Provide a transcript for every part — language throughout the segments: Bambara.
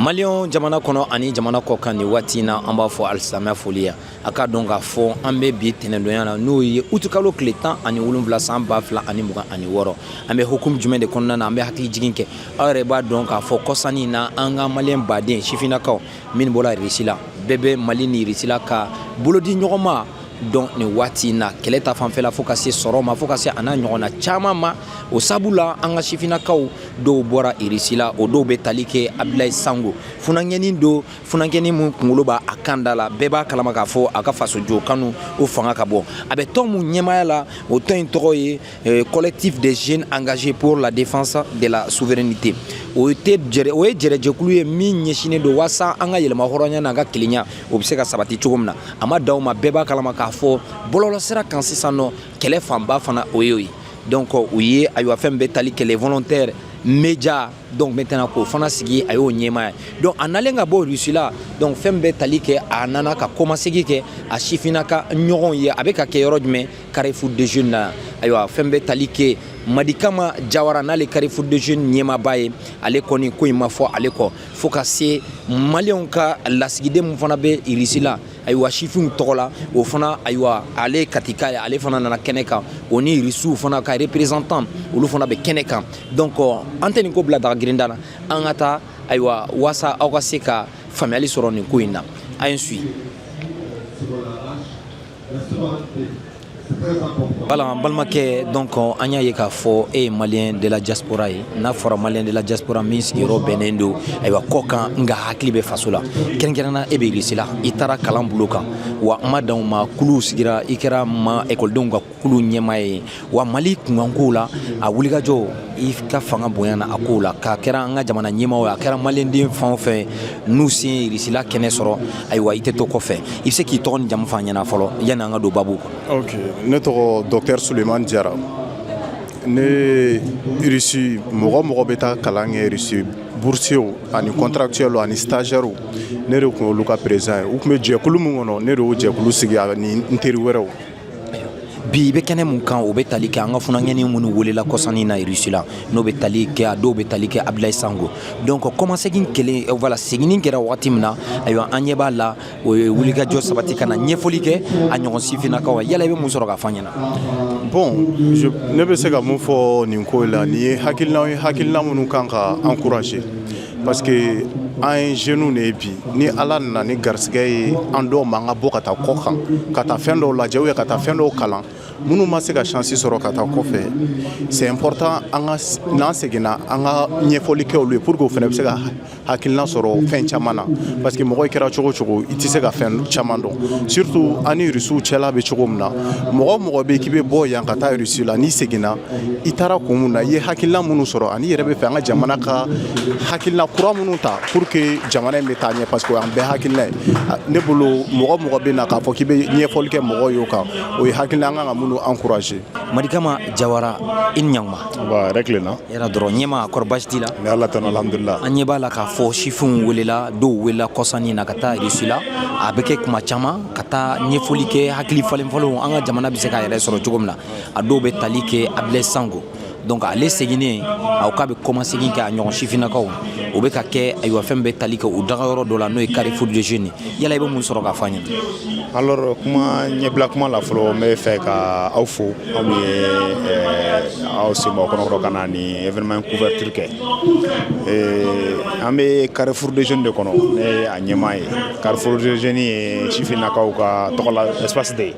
Malion jamana kono ani jamana kokan ni wati na an b'a fɔ alisamɛ foliya a ka dɔn k'a fɔ an bɛ bi tɛnɛndonya na n'o ye utikalo tile 10 ani 7 san 2026 an bɛ hukumu jumɛn de kɔnɔna na an bɛ hakili jigin kɛ aw yɛrɛ b'a dɔn k'a fɔ kɔsani na an ka maliyɛn baden sifinnakaw minnu bɔra Irisi la bɛɛ bɛ Mali ni Irisi la ka bolodi ɲɔgɔn ma donc ni waati na kɛlɛ ta fanfɛla fo ka se sɔrɔ ma fo ka se a n'a ɲɔgɔnna caman ma o sabu la an ka sifinnakaw dɔw bɔra Irisi la o dɔw bɛ tali kɛ Abilaye Sango funankɛni do funankɛni mun kunkolo b'a a kan da la bɛɛ b'a kalama k'a fɔ a ka fasojo kanu o fanga ka bɔ a bɛ tɔn mun ɲɛmaya la o tɔn in tɔgɔ ye collectif des jeunes engagés pour la défense de la souveraineté o ye jɛrɛjɛkulu ye min ɲɛsinnen do waasa an ka yɛlɛma hɔrɔnya n'an ka kelenya o bɛ se ka sabati cogo min na a ma d'aw ma bɛɛ b'a kalama k'a fɔ bɔlɔlɔsira kan sisan nɔ kɛlɛ fanba fana o ye o ye donc u ye ayiwa fɛn bɛ tali kɛlɛ volontaire média donc maintenant k'o fana sigi a y'o ɲɛmaya donc a nalen ka bɔ Russie la donc fɛn bɛ tali kɛ a nana ka komasegi kɛ a sifinnaka ɲɔgɔn ye a bɛ ka kɛ yɔrɔ jumɛn Carrefour des jeunes na ayiwa fɛn bɛ tali kɛ Madikama Jawara n'ale Carrefour des jeunes ɲɛmaaba ye ale kɔni ko in ma fɔ ale kɔ fo ka se maliyɛnw ka lasigiden mun fana bɛ Irisi la ayiwa sifinw tɔgɔ la o fana ayiwa ale katika ye ale fana nana kɛnɛ kan o ni Irisiw fana ka représentant olu fana bɛ kɛnɛ kan donc an tɛ nin ko bila daga girinda la an ka taa ayiwa waasa aw ka se ka faamuyali sɔrɔ nin ko in na a ye n suit. Voilà, balimakɛ donc an y'a ye k'a fɔ e ye maliyɛn de la diaspora ye n'a fɔra maliyɛn de la diaspora min sigiyɔrɔ bɛnnen do ayiwa kɔ kan nka hakili bɛ faso la kɛrɛnkɛrɛnna e bɛ Irisi la i taara kalan bolo kan wa ma dan ma kuluw sigira i kɛra ma ekɔlidenw ka kulu ɲɛmaa ye wa Mali kunkankow la a wulikajɔ i ka fanga bonyana a kow la k'a kɛra an ka jamana ɲɛmaaw ye a kɛra maliyɛnden fɛn o fɛn n'u sen ye Irisi la kɛnɛ sɔrɔ ayiwa i tɛ to kɔfɛ i bɛ se k'i tɔgɔ ni jamu fɔ an ɲɛna fɔlɔ yanni an ka don babu kɔnɔ. Ok, ne tɔgɔ Dr Suleiman Diarra ne Irisi mɔgɔ bɛ taa kalan kɛ Irisi boursiers ani contractuels ani stagiaires ne de tun y'olu ka président ye u tun bɛ jɛkulu min kɔnɔ ne de y'o jɛkulu sigi ani n teri wɛrɛw. Bi i bɛ kɛnɛ mun kan o bɛ tali kɛ an ka funankɛni minnu welela kɔsani na Irisi la n'o bɛ tali kɛ a dɔw bɛ tali kɛ Abilaye Sango donc kɔmasegin kelen voilà seginni kɛra waati min na ayiwa an ɲɛ b'a la o ye wulikajɔ sabati ka na ɲɛfɔli kɛ a ɲɔgɔn sifinnakaw yala i bɛ mun sɔrɔ k'a fɔ an ɲɛna. Bon ne bɛ se ka mun fɔ nin ko la nin ye hakilina minnu kan ka encourager parce que an ye jeunes de ye bi ni Ala nana ni garisigɛ ye an dɔw ma an ka bɔ ka taa kɔ kan ka taa fɛn dɔw lajɛ ou bien ka taa fɛn dɔw kalan minnu ma se ka chance sɔrɔ ka taa kɔfɛ c'est important an ka n'an seginna an ka ɲɛfɔli kɛ olu ye pour que o fana bɛ se ka hakilina sɔrɔ fɛn caman na parce que mɔgɔ i kɛra cogo cogo i tɛ se ka fɛn caman dɔn surtout an ni Irisiw cɛla bɛ cogo min na mɔgɔ bɛ yen k'i bɛ bɔ yan ka taa Irisi la n'i seginna i taara kun mun na i ye hakilina minnu sɔrɔ ani i yɛrɛ bɛ fɛ an ka jamana ka hakilina kura minnu ta pour que jamana in bɛ taa ɲɛ parce que o y'an bɛɛ hakilina ye ne bolo mɔgɔ bɛ na k'a fɔ k'i bɛ ɲɛfɔli kɛ mɔgɔw ye o kan o ye hakilina an kan ka minnu encourager. Madikama Jawara i ni ɲankuma. Ba yɛrɛ tilenna. Yɛrɛ dɔrɔn ɲɛma kɔrɔ baasi t'i la. Ni Ala tana alhamdulillah. An ɲɛ b'a la k'a fɔ sifinw welela dɔw welela kɔsani na ka taa Irisi la a bɛ kɛ kuma caman ka taa ɲɛfɔli kɛ hakili falenfalenw an ka jamana bɛ se k'a yɛrɛ sɔrɔ cogo min na a dɔw bɛ tali kɛ Abilaye Sango donc ale seginnen aw k'a bɛ komasegin kɛ a ɲɔgɔn sifinnakaw o bɛ ka kɛ ayiwa fɛn bɛ tali kɛ o dagayɔrɔ dɔ la n'o ye Carrefour des jeunes yala i bɛ mun sɔrɔ k'a fɔ an ɲɛna. Alors kuma ɲɛbila kuma la fɔlɔ n bɛ fɛ ka aw fo aw ye aw senbɔ kɔnɔkɔrɔ ka na ni événement couverture kɛ an bɛ Carrefour des jeunes de kɔnɔ ne ye a ɲɛmaa ye Carrefour des jeunes ye sifinnakaw ka tɔgɔ la espace de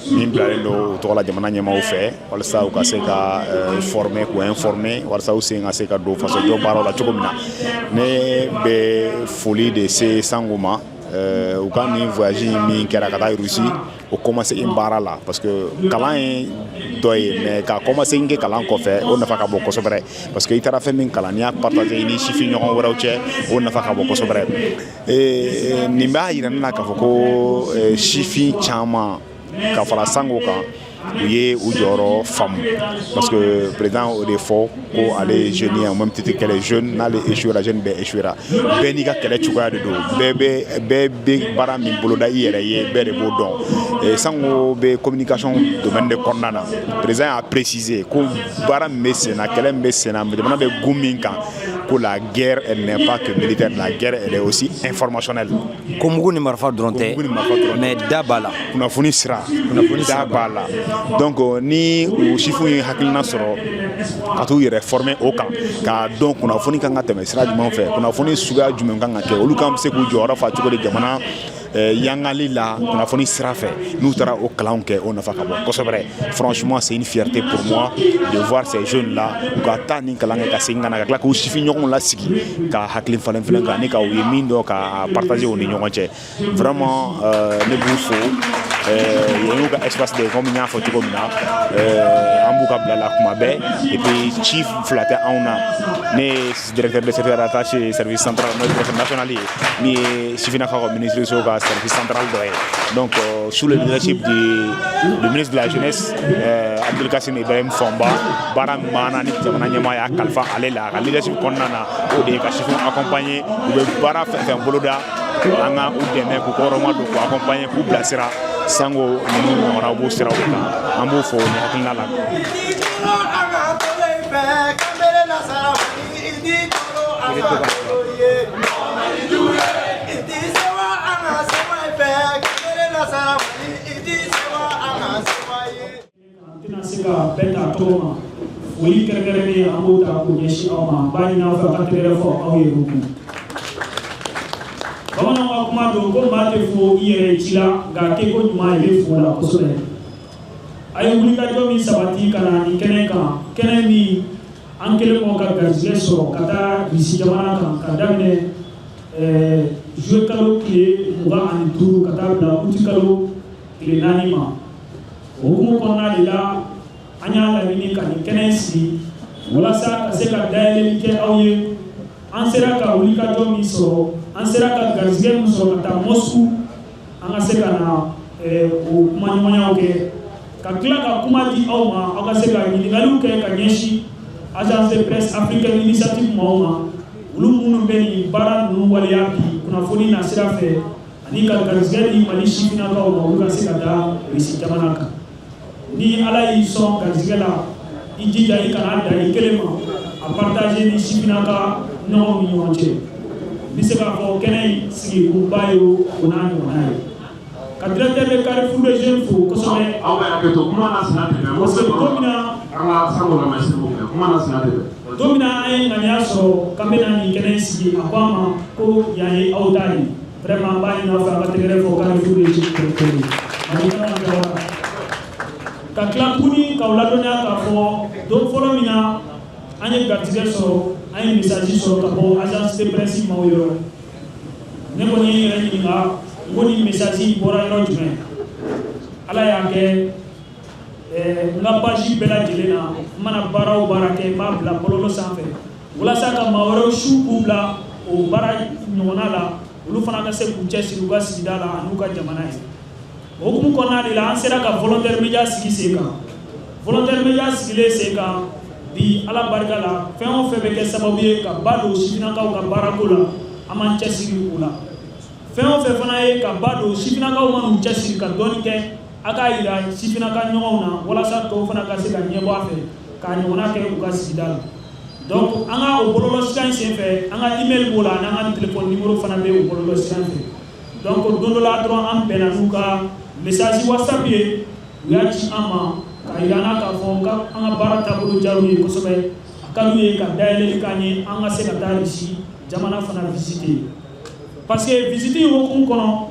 min bilalen don o tɔgɔ la jamana ɲɛmaaw fɛ walasa u ka se ka former k'u informer walasa u sen ka se ka don fasojɔ baaraw la cogo min na ne bɛ foli de se Sango ma u ka nin voyage min kɛra ka taa Irisi o komasegin baara la parce que kalan ye dɔ ye mais ka komasegin kɛ kalan kɔfɛ o nafa ka bon kosɛbɛ parce que i taara fɛn min kalan n'i y'a partager i ni sifin ɲɔgɔn wɛrɛw cɛ o nafa ka bon kosɛbɛ nin b'a yira ne la k'a fɔ ko sifin caman ka fara Sango kan u ye u jɔyɔrɔ faamu parce que président o de fɔ ko ale ye jeune ye en même titre que les jeunes n'ale échouera jeune bɛɛ échouera bɛɛ n'i ka kɛlɛ cogoya de don bɛɛ bɛ baara min boloda i yɛrɛ ye bɛɛ de b'o dɔn Sango bɛ communication domaine de kɔnɔna na président y'a préciser ko baara min bɛ sen na kɛlɛ min bɛ sen na jamana bɛ gun min kan que la guerre, elle n'est pas que militaire, la guerre, elle est aussi informationnelle. Komugu ni marifa dɔrɔn tɛ mais da b'a la kunnafoni sira da b'a la donc ni o sifu ye hakilina sɔrɔ ka t'u yɛrɛ former o kan k'a dɔn kunnafoni kan ka tɛmɛ sira jumɛn fɛ kunnafoni suguya jumɛn kan ka kɛ olu kan bɛ se k'u jɔyɔrɔ fa cogo di jamana yangali la kunnafoni sira fɛ n'u taara o kalanw kɛ o nafa ka bon kosɛbɛ. Franchement c'est une fierté pour moi de voir ces jeunes là u ka taa nin kalan kɛ ka segin ka na ka tila k'u sifiɲɔgɔnw lasigi ka hakili falen falen kan ni ka u ye min dɔn ka partager u ni ɲɔgɔn cɛ vraiment ne b'u fo yen y'u ka espace de comme n y'a fɔ cogo min na an b'u ka bila la kuma bɛɛ et puis chief fila tɛ anw na ne ye directeur de secrétaire attaché service central n'o ye directeur national ye min ye sifinnakaw ka ministre so ka service central dɔ ye donc sous le leadership du ministre de la jeunesse Abdul Kassim Ibrahim Fomba baara min b'an na ni jamana ɲɛmaa y'a kalifa ale la a ka leadership kɔnɔna na o de ye ka sifinw accompagner u bɛ baara fɛn fɛn boloda an ka u dɛmɛ k'u kɔrɔma don k'u accompagner k'u bilasira sango ninnu ɲɔgɔnnaw b'o siraw kan an b'o fɔ ni hakilina la. Tena se ka bɛɛ ta tɔgɔ ma foli kɛrɛnkɛrɛnnen an b'o ta k'o ɲɛsin aw ma n b'a ɲini aw fɛ ka tɛgɛrɛ fɔ aw yɛrɛw kun. Bamananw ka kuma don ko maa tɛ fo i yɛrɛ ci la nka kɛ ko ɲuman i bɛ fo la kosɛbɛ. A ye wulikajɔ min sabati ka na nin kɛnɛ kan kɛnɛ min an kɛlen kɔ ka garijɛgɛ sɔrɔ ka taa Russie jamana kan ka daminɛ juillet kalo tile 25 ka taa bila août kalo tile 4 ma. O hukumu kɔnɔna de la an y'a laɲini ka nin kɛnɛ sigi walasa ka se ka dayɛlɛli kɛ aw ye. An sera ka wulikajɔ min sɔrɔ an sera ka garijɛgɛ min sɔrɔ ka taa Moscou an ka se ka na o kumaɲɔgɔnyaw kɛ ka tila ka kuma di aw ma aw ka se ka ɲininkaliw kɛ ka ɲɛsin agence de presse africaine initiative maaw ma olu minnu bɛ nin baara ninnu waleya bi kunnafoni na sira fɛ ani ka garijɛgɛ di Mali sifinnakaw ma olu ka se ka da Russie jamana kan. Ni ala y'i sɔn garijɛgɛ la i jija i kana da i kelen ma a partager ni sifinnaka ɲɔgɔnw ni ɲɔgɔn cɛ. N bɛ se k'a fɔ kɛnɛ in sigi kunba ye o n'a ɲɔgɔnna ye. Ka directeur de Carrefour des jeunes fo kosɛbɛ. Parce que don min na an ye ŋaniya sɔrɔ k'an bɛna nin kɛnɛ in sigi a ko an ma ko yan ye aw ta ye. Vraiment n b'a ɲini aw fɛ a ka tɛgɛrɛ fɔ Carrefour des jeunes fo. Ka tila tuguni k'aw ladɔnniya k'a fɔ don fɔlɔ min na an ye garijɛgɛ sɔrɔ an ye message sɔrɔ ka bɔ agence de presse maaw yɔrɔ. Ne kɔni ye n yɛrɛ ɲininka n ko nin message bɔra yɔrɔ jumɛn. Ala y'a kɛ n ka page bɛɛ lajɛlen na n mana baara o baara kɛ n b'a bila bɔlɔlɔ sanfɛ walasa ka maa wɛrɛw su k'u bila o baara ɲɔgɔnna la olu fana ka se k'u cɛsiri u ka sigida la an'u ka jamana ye. O hukumu kɔnɔna de la an sera ka volontaire média sigi sen kan. Volontaire média sigilen sen kan bi ala barika la fɛn o fɛn bɛ kɛ sababu ye ka ba don sifinnakaw ka baarako la an b'an cɛsiri o la. Fɛn o fɛn fana ye ka ba don sifinnakaw man'u cɛsiri ka dɔɔni kɛ a k'a yira sifinnaka ɲɔgɔnw na walasa tɔw fana ka se ka ɲɛbɔ a fɛ k'a ɲɔgɔnna kɛ u ka sigida la. Donc an ka o bɔlɔlɔsira in sen fɛ an ka email b'o la n'an ka téléphone numéro fana bɛ o bɔlɔlɔsira in fɛ. Donc don dɔ la dɔrɔn an bɛnna n'u ka message WhatsApp ye u y'a ci an ma k'a yira an na k'a fɔ an ka baara taabolo diyara u ye kosɛbɛ a ka d'u ye ka dayɛlɛli k'an ye an ka se ka taa Russie jamana fana visiter. Parce que visite hukumu kɔnɔ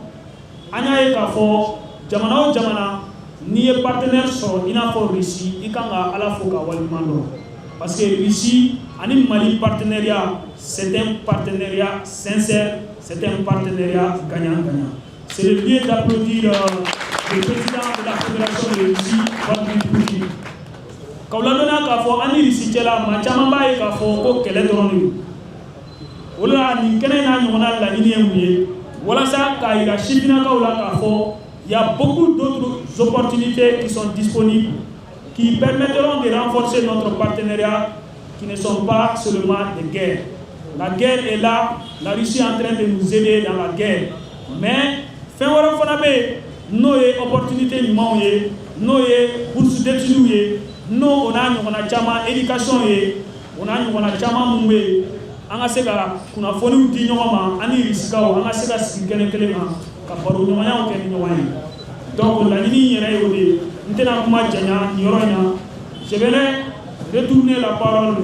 an y'a ye k'a fɔ jamana o jamana n'i ye partenaire sɔrɔ i n'a fɔ Russie i kan ka ala fo ka waleɲuman dɔn. Parce que Russie ani Mali partenariat c'est un partenariat sincère, c'est un partenariat gagnant-gagnant. C'est le lieu d'applaudir le président de la Fédération de Russie, Vladimir Poutine. K'aw ladɔnniya k'a fɔ an ni Russie cɛla maa caman b'a ye k'a fɔ ko kɛlɛ dɔrɔn de don. O la nin kɛnɛ n'a ɲɔgɔnna laɲini ye mun ye walasa k'a yira sifinnakaw la k'a fɔ il y a beaucoup d'autres opportunités qui sont disponibles qui permettront de renforcer notre partenariat qui ne sont pas seulement des guerres. La guerre est là, la Russie est en train de nous aider dans la guerre. Mais fɛn wɛrɛ fana bɛ yen n'o ye opportunité ɲumanw ye n'o ye bourse d'études ye n'o o n'a ɲɔgɔnna caman éducation ye o n'a ɲɔgɔnna caman minnu bɛ yen an ka se ka kunnafoniw di ɲɔgɔn ma ani risikaw an ka se ka sigi kɛnɛ kelen kan ka baro ɲɔgɔnyaw kɛ ni ɲɔgɔn ye donc laɲini yɛrɛ ye o de ye n tɛna kuma janya nin yɔrɔ in na je vais retourner la parole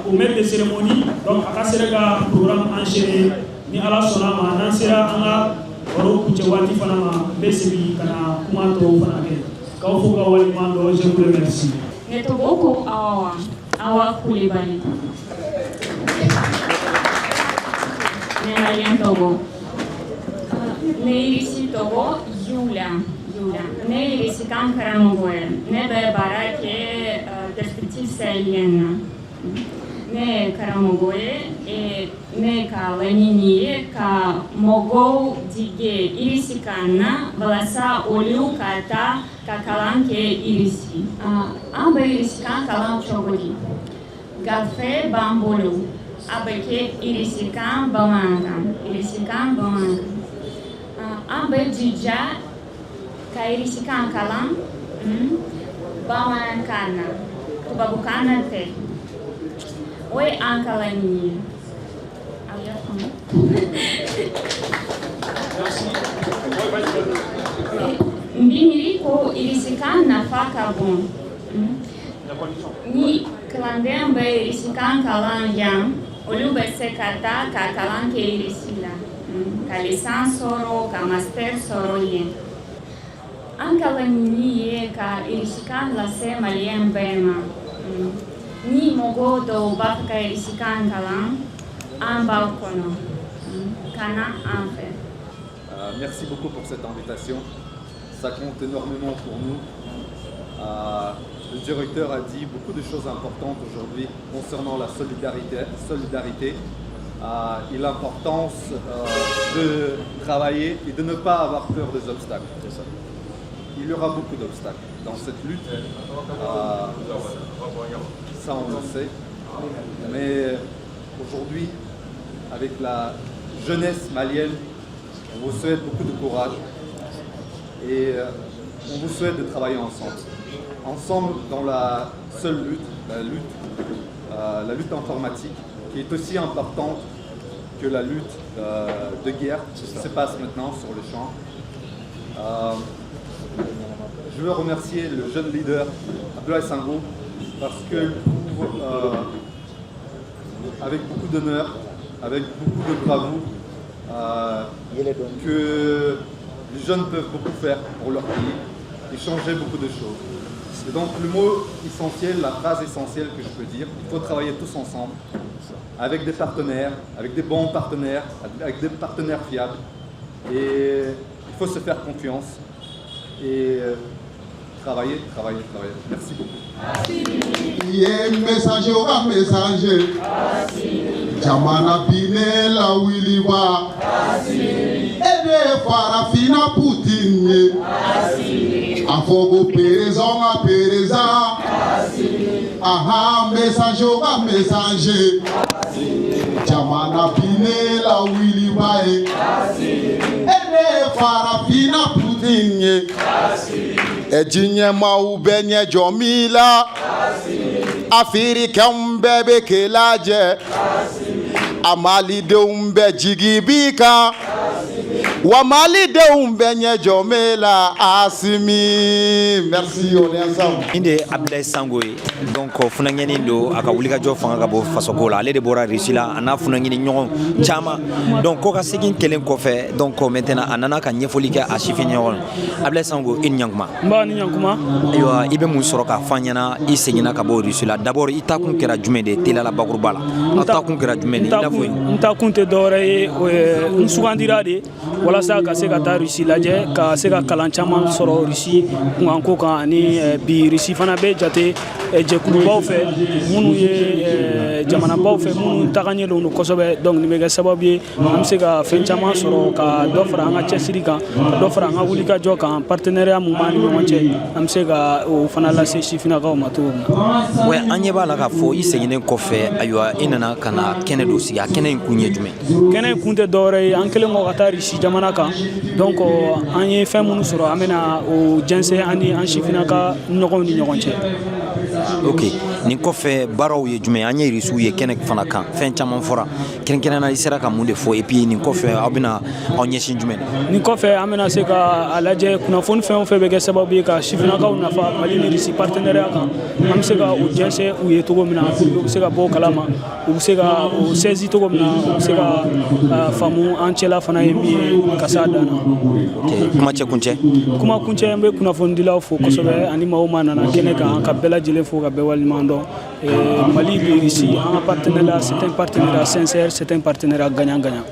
au maître de cérémonie donc a ka se ka programme enchaîner ni ala sɔnna ma n'an sera an ka baro kuncɛ waati fana ma n bɛ segin ka na kuma tɔw fana kɛ k'aw fo ka waleɲuman dɔn je vous remercie. Ne tɔgɔ ko Awa Kulibali. Ne malien tɔgɔ. Ne irisi tɔgɔ Yulia. Ne irisi kan karamɔgɔ ye. Ne bɛ baara kɛ perspective sahélienne. Ne ye karamɔgɔ ye ne ka laɲini ye ka mɔgɔw dege irisi kan na walasa olu ka taa ka kalan kɛ irisi. An bɛ irisi kan kalan cogo di? Gafe b'an bolo a bɛ kɛ irisi kan bamanankan. An bɛ jija ka irisi kan kalan bamanankan na tubabukan na tɛ. O ye an ka laɲini ye. Aw y'a faamu? N bɛ miiri ko irisi kan nafa ka bon. Ni kalanden bɛ irisi kan kalan yan olu bɛ se ka taa ka kalan kɛ irisi la ka licence sɔrɔ ka master sɔrɔ yen. An ka laɲini ye ka irisi kan lase maliyɛn bɛɛ ma. Ni mɔgɔ dɔw b'a fɛ ka irisi kan kalan an b'aw kɔnɔ ka na an fɛ. Merci beaucoup pour cette invitation. Ça compte énormément pour nous. Le directeur a dit beaucoup de choses importantes aujourd'hui concernant la solidarité et l'importance de travailler et de ne pas avoir peur des obstacles. Il y aura beaucoup d'obstacles dans cette lutte, ça on le sait, mais aujourd'hui, avec la jeunesse malienne, on vous souhaite beaucoup de courage et on vous souhaite de travailler ensemble dans la seule lutte, la lutte informatique, qui est aussi importante que la lutte de guerre qui se passe maintenant sur le champ. Je veux remercier le jeune leader Abdoulaye Sango parce que avec beaucoup d'honneur, avec beaucoup de bravoure, que les jeunes peuvent beaucoup faire pour leur pays et changer beaucoup de choses. Et donc le mot essentiel, la phrase essentielle que je peux dire, il faut travailler tous ensemble, avec des partenaires, avec des bons partenaires, avec des partenaires fiables. Et il faut se faire confiance et travailler. Merci beaucoup. Messager wa messager. Jamana bine la wiliwa. Ede farafina Poutine. Afogo pereza. Aha messager wa messager. Jamana bine la wiliwa. Ede farafina Poutine. Ejinye maubenye jomila Afirika mbebe kelaje Amalide umbe jigibika Wamalide umbe nye jomela Asimi. Merci, on est ensemble. Inde Abdoulaye Sango donc funangeni do aka wulika jo fanga ka bo fasoko la ale de bora risila ana funangeni ɲɔgɔn chama donc ko ka segin kelen kɔfɛ donc maintenant anana ka ɲɛfɔli kɛ a sifin ɲɔgɔn Abdoulaye Sango i ɲankuma mba ni ɲankuma ayiwa i bɛ mun sɔrɔ ka fanyana i seginna ka bɔ risila d'abord i ta kun kɛra jumɛn de telala bakuruba la ta kun kɛra jumɛn de n ta kun tɛ dɔwɛrɛ ye n sugandira de walasa ka se ka taa Russie lajɛ ka se ka kalan caman sɔrɔ Russie kunkanko kan ani bi Russie fana bɛ jate jɛkulubaw fɛ minnu ye jamanabaw fɛ minnu tagaɲɛlen don kosɛbɛ donc nin bɛ kɛ sababu ye an bɛ se ka fɛn caman sɔrɔ ka dɔ fara an ka cɛsiri kan ka dɔ fara an ka wulikajɔ kan partenariat mun b'an ni ɲɔgɔn cɛ an bɛ se ka o fana lase sifinnakaw ma cogo min na. Ouais, an ɲɛ b'a la k'a fɔ i seginnen kɔfɛ ayiwa i nana ka na kɛnɛ dɔ sigi a kɛnɛ in kun ye jumɛn? Kɛnɛ in kun tɛ dɔwɛrɛ ye an kɛlen kɔ ka taa Russie jamana kan donc an ye fɛn minnu sɔrɔ an bɛna o jɛnsɛn an ni an sifinnaka ɲɔgɔnw ni ɲɔgɔn cɛ. Ok, nin kɔfɛ baaraw ye jumɛn an ye irisiw ye kɛnɛ fana kan fɛn caman fɔra kɛrɛnkɛrɛnnena i sera ka mun de fɔ et puis nin kɔfɛ aw bɛna aw ɲɛsin jumɛn na nin kɔfɛ an bɛna se ka a lajɛ kunnafoni fɛn o fɛn bɛ kɛ sababu ye ka sifinnakaw nafa Mali ni Russie partenariat kan an bɛ se ka u jɛnsɛn u ye cogo min na u bɛ se ka bɔ o kalama u bɛ se ka o saisi cogo min na u bɛ se ka faamu an cɛla fana ye min ye ka se a dan na. kuma cɛkuncɛ kuma kuncɛ n bɛ kunnafonidilaw fo kosɛbɛ ani maa o maa nana kɛnɛ kan ka bɛɛ lajɛlen fo ka bɛɛ waleɲuman dɔn Mali ni Russie an ka partenariat c'est un partenariat sincère c'est un partenariat gagnant-gagnant.